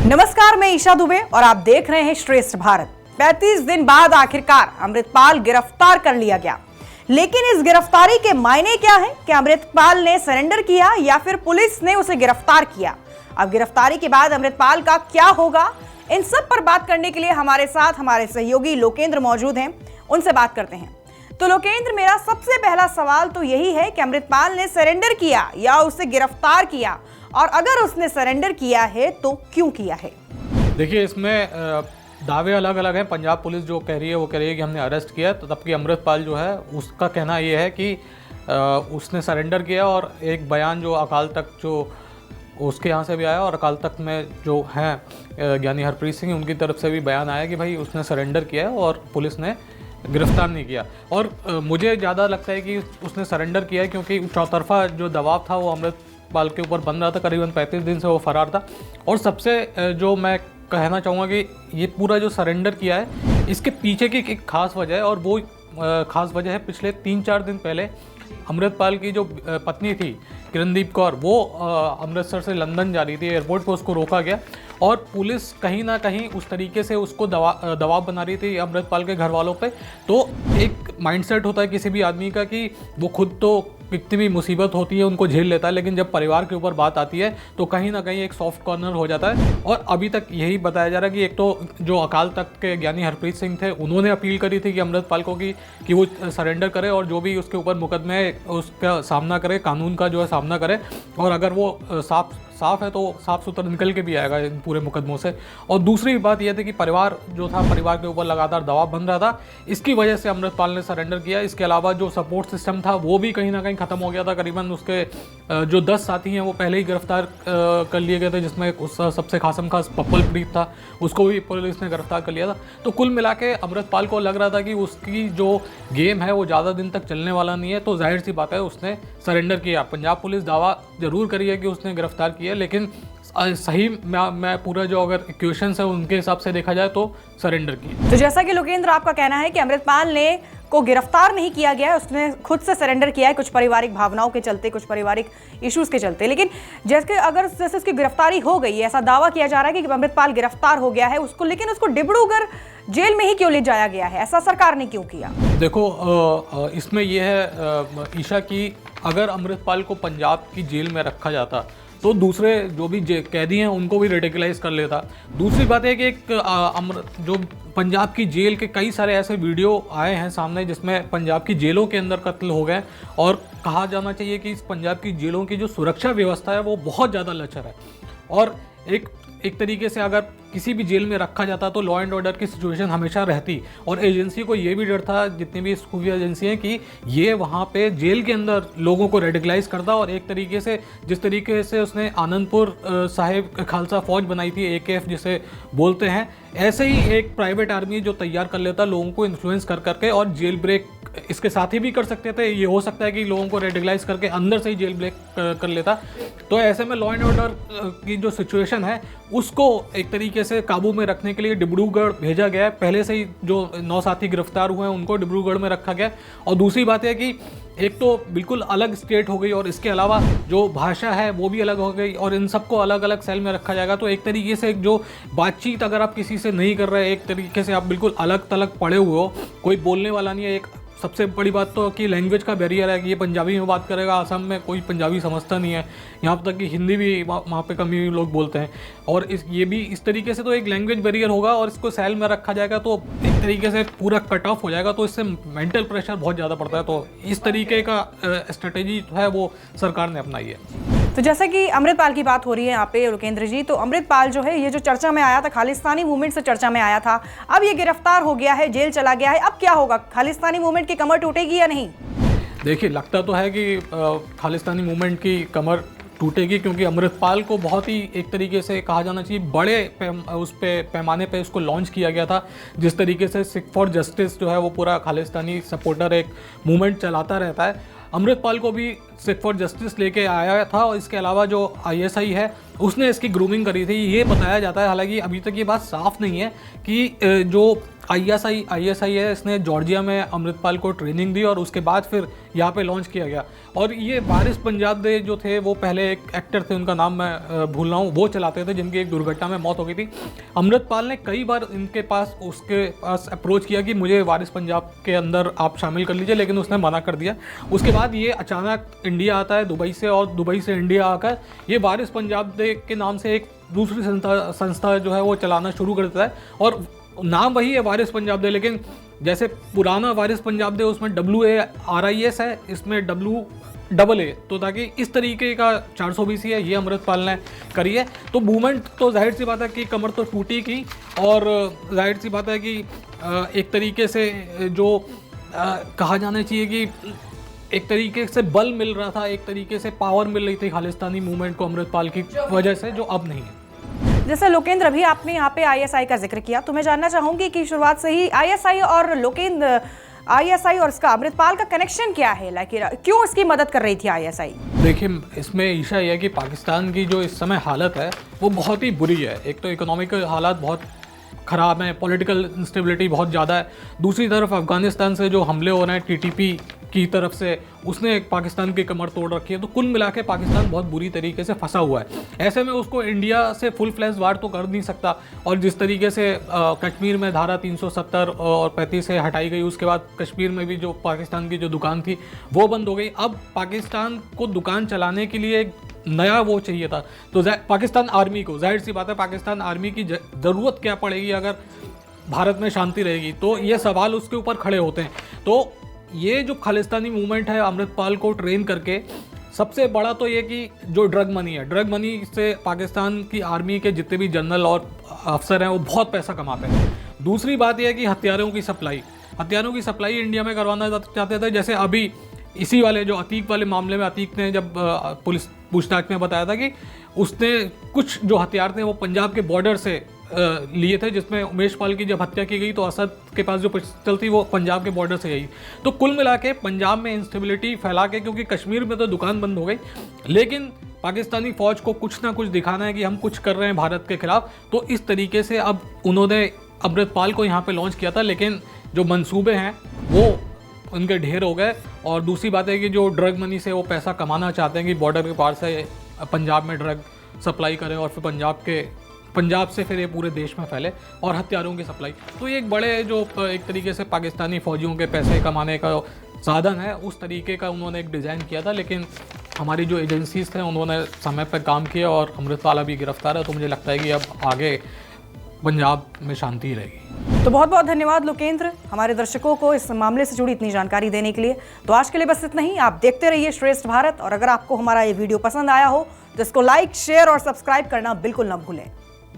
नमस्कार, मैं ईशा दुबे और आप देख रहे हैं श्रेष्ठ भारत। 35 दिन बाद आखिरकार अमृतपाल गिरफ्तार कर लिया गया, लेकिन इस गिरफ्तारी के मायने क्या है? क्या अमृतपाल ने सरेंडर किया या फिर पुलिस ने उसे गिरफ्तार किया? अब गिरफ्तारी के बाद अमृतपाल का क्या होगा? इन सब पर बात करने के लिए हमारे साथ हमारे सहयोगी लोकेंद्र मौजूद हैं, उनसे बात करते हैं। तो लोकेंद्र, मेरा सबसे पहला सवाल तो यही है कि अमृतपाल ने सरेंडर किया या उसे गिरफ्तार किया, और अगर उसने सरेंडर किया है तो क्यों किया है? देखिए, इसमें दावे अलग अलग हैं। पंजाब पुलिस जो कह रही है वो कह रही है कि हमने अरेस्ट किया, तो तबकि अमृतपाल जो है उसका कहना ये है कि उसने सरेंडर किया। और एक बयान जो अकाल तख्त जो उसके यहाँ से भी आया और अकाल तख्त में जो हैं ज्ञानी हरप्रीत सिंह, उनकी तरफ से भी बयान आया कि भाई उसने सरेंडर किया और पुलिस ने गिरफ्तार नहीं किया। और मुझे ज़्यादा लगता है कि उसने सरेंडर किया है, क्योंकि चौतरफा जो दबाव था वो अमृतपाल के ऊपर बन रहा था। करीबन 35 दिन से वो फरार था। और सबसे जो मैं कहना चाहूँगा कि ये पूरा जो सरेंडर किया है, इसके पीछे की एक खास वजह है, और वो खास वजह है पिछले 3-4 दिन पहले अमृतपाल की जो पत्नी थी किरणदीप कौर, वो अमृतसर से लंदन जा रही थी। एयरपोर्ट पर उसको रोका गया और पुलिस कहीं ना कहीं उस तरीके से उसको दबाव बना रही थी अमृतपाल के घर वालों पे। तो एक माइंडसेट होता है किसी भी आदमी का कि वो खुद तो कितनी भी मुसीबत होती है उनको झेल लेता है, लेकिन जब परिवार के ऊपर बात आती है तो कहीं ना कहीं एक सॉफ्ट कॉर्नर हो जाता है। और अभी तक यही बताया जा रहा है कि एक तो जो अकाल तख्त के ज्ञानी हरप्रीत सिंह थे, उन्होंने अपील करी थी कि अमृतपाल को कि वो सरेंडर करे और जो भी उसके ऊपर मुकदमे उसका सामना करे, कानून का जो है सामना करे, और अगर वो साफ है तो साफ सुथरा निकल के भी आएगा इन पूरे मुकदमों से। और दूसरी बात यह थी कि परिवार जो था, परिवार के ऊपर लगातार दबाव बन रहा था, इसकी वजह से अमृतपाल ने सरेंडर किया। इसके अलावा जो सपोर्ट सिस्टम था वो भी कहीं ना कहीं ख़त्म हो गया था। करीबन उसके जो 10 साथी हैं वो पहले ही गिरफ्तार कर लिए गए थे, जिसमें उस सबसे खासम खास पप्पल प्रीत था, उसको भी पुलिस ने गिरफ्तार कर लिया था। तो कुल मिला के अमृतपाल को लग रहा था कि उसकी जो गेम है वो ज़्यादा दिन तक चलने वाला नहीं है, तो जाहिर सी बात है उसने सरेंडर किया। पंजाब पुलिस दावा जरूर करी है कि उसने गिरफ्तार किया, लेकिन सही मैं पूरा जो अगर इक्वेशंस है उनके हिसाब से देखा जाए तो सरेंडर किया। तो जैसा कि लोकेंद्र आपका कहना है कि अमृतपाल ने को गिरफ्तार नहीं किया गया है, उसने खुद से सरेंडर किया है, कुछ पारिवारिक भावनाओं के चलते, कुछ पारिवारिक इश्यूज के चलते। लेकिन जैसे उसकी गिरफ्तारी हो गई है, ऐसा दावा किया जा रहा है कि अमृतपाल गिरफ्तार हो गया है उसको, लेकिन उसको डिब्रूगढ़ जेल में ही क्यों ले जाया गया है? ऐसा सरकार ने क्यों किया? देखो, इसमें यह है ईशा की, अगर अमृतपाल को पंजाब की जेल में रखा जाता तो दूसरे जो भी कैदी हैं उनको भी रेडिकलाइज कर लेता। दूसरी बात है कि जो पंजाब की जेल के कई सारे ऐसे वीडियो आए हैं सामने जिसमें पंजाब की जेलों के अंदर कत्ल हो गए, और कहा जाना चाहिए कि इस पंजाब की जेलों की जो सुरक्षा व्यवस्था है वो बहुत ज़्यादा लचर है। और एक तरीके से अगर किसी भी जेल में रखा जाता तो लॉ एंड ऑर्डर की सिचुएशन हमेशा रहती, और एजेंसी को ये भी डर था, जितनी भी खुफिया एजेंसी हैं, कि ये वहाँ पे जेल के अंदर लोगों को रेडिकलाइज करता। और एक तरीके से जिस तरीके से उसने आनंदपुर साहिब खालसा फौज बनाई थी, AKF जिसे बोलते हैं, ऐसे ही एक प्राइवेट आर्मी जो तैयार कर लेता लोगों को इन्फ्लुएंस कर करके, और जेल ब्रेक इसके साथ ही भी कर सकते थे। ये हो सकता है कि लोगों को रेडिकलाइज करके अंदर से ही जेल ब्रेक कर लेता। तो ऐसे में लॉ एंड ऑर्डर की जो सिचुएशन है उसको एक तरीके से काबू में रखने के लिए डिब्रूगढ़ भेजा गया है। पहले से ही जो 9 साथी गिरफ्तार हुए हैं उनको डिब्रूगढ़ में रखा गया। और दूसरी बात है कि एक तो बिल्कुल अलग स्टेट हो गई, और इसके अलावा जो भाषा है वो भी अलग हो गई, और इन सबको अलग अलग सेल में रखा जाएगा। तो एक तरीके से जो बातचीत अगर आप किसी से नहीं कर रहे, एक तरीके से आप बिल्कुल अलग थलग पड़े हुए हो, कोई बोलने वाला नहीं है। एक सबसे बड़ी बात तो कि लैंग्वेज का बैरियर है कि ये पंजाबी में बात करेगा, असम में कोई पंजाबी समझता नहीं है, यहाँ तक कि हिंदी भी वहाँ पे कम ही लोग बोलते हैं। और ये भी इस तरीके से तो एक लैंग्वेज बैरियर होगा, और इसको सेल में रखा जाएगा तो एक तरीके से पूरा कट ऑफ हो जाएगा, तो इससे मेंटल प्रेशर बहुत ज़्यादा पड़ता है। तो इस तरीके का स्ट्रेटेजी है वो सरकार ने अपनाई है। तो जैसे कि अमृतपाल की बात हो रही है यहाँ पे लोकेंद्र जी, तो अमृतपाल जो है ये जो चर्चा में आया था, खालिस्तानी मूवमेंट से चर्चा में आया था, अब ये गिरफ्तार हो गया है, जेल चला गया है, अब क्या होगा? खालिस्तानी मूवमेंट की कमर टूटेगी या नहीं? देखिए, लगता तो है कि खालिस्तानी मूवमेंट की कमर टूटेगी, क्योंकि अमृतपाल को बहुत ही एक तरीके से कहा जाना चाहिए बड़े उस पे पैमाने पे उसको लॉन्च किया गया था। जिस तरीके से सिख फॉर जस्टिस जो है वो पूरा खालिस्तानी सपोर्टर एक मूवमेंट चलाता रहता है, अमृतपाल को भी सिख फॉर जस्टिस लेके आया था। और इसके अलावा जो ISI है उसने इसकी ग्रूमिंग करी थी, ये बताया जाता है। हालांकि अभी तक ये बात साफ नहीं है कि जो ISI है, इसने जॉर्जिया में अमृतपाल को ट्रेनिंग दी और उसके बाद फिर यहाँ पे लॉन्च किया गया। और ये वारिस पंजाब दे जो थे वो पहले एक एक्टर थे, उनका नाम मैं भूल रहा हूँ, वो चलाते थे, जिनकी एक दुर्घटना में मौत हो गई थी। अमृतपाल ने कई बार उसके पास अप्रोच किया कि मुझे वारिस पंजाब के अंदर आप शामिल कर लीजिए, लेकिन उसने मना कर दिया। उसके बाद ये अचानक इंडिया आता है दुबई से, और दुबई से इंडिया आकर ये वारिस पंजाब दे के नाम से एक दूसरी संस्था जो है वो चलाना शुरू कर देता है। और नाम वही है वारिस पंजाब दे, लेकिन जैसे पुराना वारिस पंजाब दे उसमें WARIS है, इसमें WAA, तो ताकि इस तरीके का 420 है, ये अमृतपाल ने करी है। तो मूवमेंट तो जाहिर सी बात है कि कमर तो टूटी की, और जाहिर सी बात है कि एक तरीके से जो कहा जाना चाहिए कि एक तरीके से बल मिल रहा था, एक तरीके से पावर मिल रही थी खालिस्तानी मूवमेंट को अमृतपाल की वजह से, जो अब नहीं है। जैसे लोकेंद्र, अभी आपने यहाँ पे ISI का जिक्र किया, तो मैं जानना चाहूंगी कि शुरुआत से ही ISI और लोकेंद्र, ISI और इसका अमृतपाल का कनेक्शन क्या है? क्यों इसकी मदद कर रही थी ISI? देखिए, इसमें ईशा यह है कि पाकिस्तान की जो इस समय हालत है वो बहुत ही बुरी है। एक तो इकोनॉमिकल हालात बहुत ख़राब हैं, पॉलिटिकल इंस्टेबिलिटी बहुत ज़्यादा है। दूसरी तरफ अफगानिस्तान से जो हमले हो रहे हैं TTP की तरफ से, उसने पाकिस्तान की कमर तोड़ रखी है। तो कुल मिला के पाकिस्तान बहुत बुरी तरीके से फंसा हुआ है। ऐसे में उसको इंडिया से फुल फ्लैश वार तो कर नहीं सकता, और जिस तरीके से कश्मीर में धारा 370 और 35 से हटाई गई, उसके बाद कश्मीर में भी जो पाकिस्तान की जो दुकान थी वो बंद हो गई। अब पाकिस्तान को दुकान चलाने के लिए नया वो चाहिए था, तो पाकिस्तान आर्मी को, जाहिर सी बात है पाकिस्तान आर्मी की ज़रूरत क्या पड़ेगी अगर भारत में शांति रहेगी, तो ये सवाल उसके ऊपर खड़े होते हैं। तो ये जो खालिस्तानी मूवमेंट है अमृतपाल को ट्रेन करके, सबसे बड़ा तो ये कि जो ड्रग मनी है, ड्रग मनी से पाकिस्तान की आर्मी के जितने भी जनरल और अफसर हैं वो बहुत पैसा कमाते हैं। दूसरी बात यह है कि हथियारों की सप्लाई इंडिया में करवाना चाहते थे। जैसे अभी इसी वाले जो अतीक वाले मामले में अतीक ने जब पुलिस पूछताछ में बताया था कि उसने कुछ जो हथियार थे वो पंजाब के बॉर्डर से लिए थे, जिसमें उमेश पाल की जब हत्या की गई तो असद के पास जो पिस्टल थी वो पंजाब के बॉर्डर से आई। तो कुल मिला के पंजाब में इंस्टेबिलिटी फैला के, क्योंकि कश्मीर में तो दुकान बंद हो गई, लेकिन पाकिस्तानी फ़ौज को कुछ ना कुछ दिखाना है कि हम कुछ कर रहे हैं भारत के खिलाफ। तो इस तरीके से अब उन्होंने अमृतपाल को यहाँ पर लॉन्च किया था, लेकिन जो मंसूबे हैं वो उनके ढेर हो गए। और दूसरी बात है कि जो ड्रग मनी से वो पैसा कमाना चाहते हैं कि बॉर्डर के पार से पंजाब में ड्रग सप्लाई करें और फिर पंजाब से फिर ये पूरे देश में फैले, और हथियारों की सप्लाई। तो ये एक बड़े जो एक तरीके से पाकिस्तानी फ़ौजियों के पैसे कमाने का साधन है, उस तरीके का उन्होंने एक डिज़ाइन किया था। लेकिन हमारी जो एजेंसीज थे उन्होंने समय पर काम किया और अमृतपाल अभी गिरफ्तार है। तो मुझे लगता है कि अब आगे पंजाब में शांति रहेगी। तो बहुत बहुत धन्यवाद लोकेंद्र, हमारे दर्शकों को इस मामले से जुड़ी इतनी जानकारी देने के लिए। तो आज के लिए बस इतना ही। आप देखते रहिए श्रेष्ठ भारत, और अगर आपको हमारा ये वीडियो पसंद आया हो तो इसको लाइक, शेयर और सब्सक्राइब करना बिल्कुल ना भूलें।